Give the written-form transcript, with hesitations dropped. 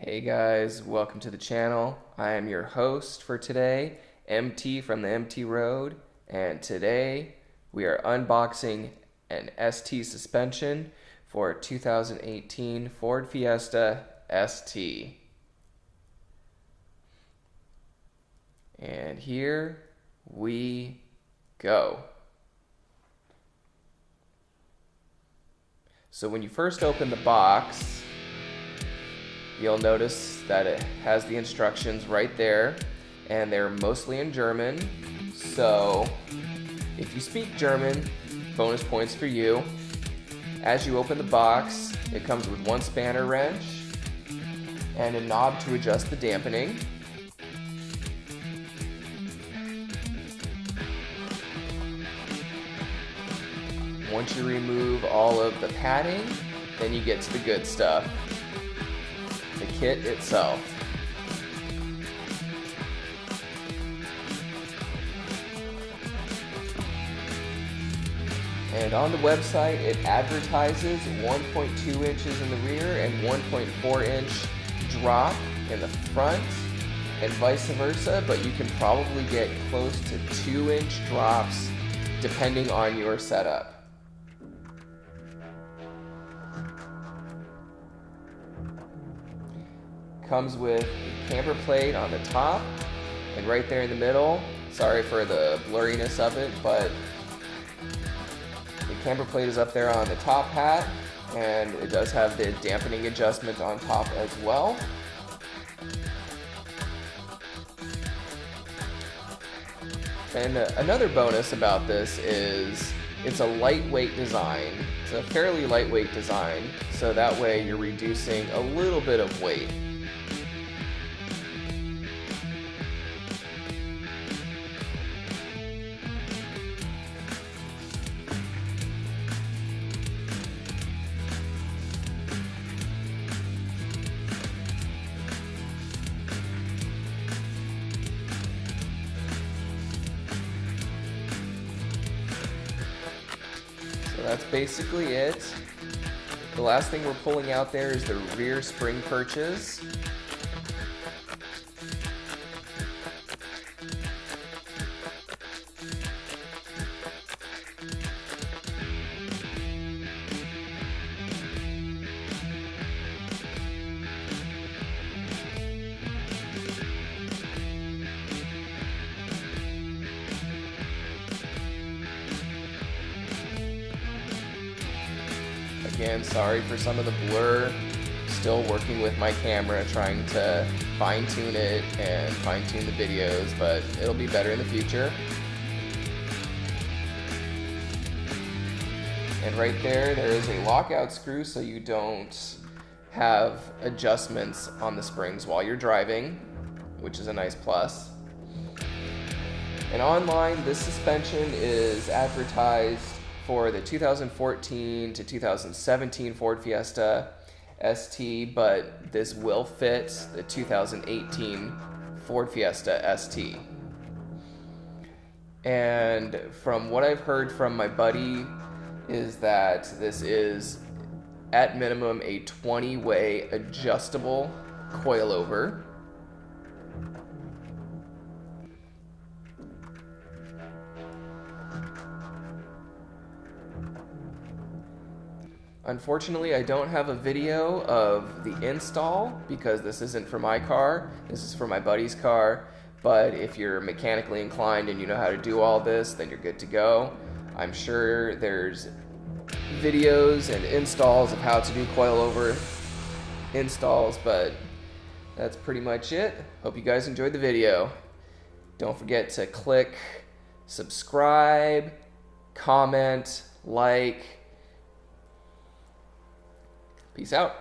Hey guys, welcome to the channel. I am your host for today, MT from the MT Road, and today we are unboxing an ST suspension for 2018 Ford Fiesta ST. And here we go. So when you first open the box, you'll notice that it has the instructions right there, and they're mostly in German. So if you speak German, bonus points for you. As you open the box, it comes with one spanner wrench and a knob to adjust the dampening. Once you remove all of the padding, then you get to the good stuff, the kit itself. And on the website, it advertises 1.2 inches in the rear and 1.4 inch drop in the front, and vice versa, but you can probably get close to 2-inch drops depending on your setup. Comes with a camber plate on the top and right there in the middle. Sorry for the blurriness of it, but the camber plate is up there on the top hat, and it does have the dampening adjustment on top as well. And another bonus about this is it's a lightweight design. It's a fairly lightweight design, so that way you're reducing a little bit of weight. So that's basically it. The last thing we're pulling out there is the rear spring perches. Again, sorry for some of the blur. Still working with my camera, trying to fine-tune it and fine-tune the videos, but it'll be better in the future. And right there is a lockout screw so you don't have adjustments on the springs while you're driving, which is a nice plus. And online, this suspension is advertised for the 2014 to 2017 Ford Fiesta ST, but this will fit the 2018 Ford Fiesta ST. And from what I've heard from my buddy is that this is at minimum a 20-way adjustable coilover. Unfortunately, I don't have a video of the install because this isn't for my car, this is for my buddy's car, but if you're mechanically inclined and you know how to do all this, then you're good to go. I'm sure there's videos and installs of how to do coilover installs, but that's pretty much it. Hope you guys enjoyed the video. Don't forget to click subscribe, comment, like. Peace out.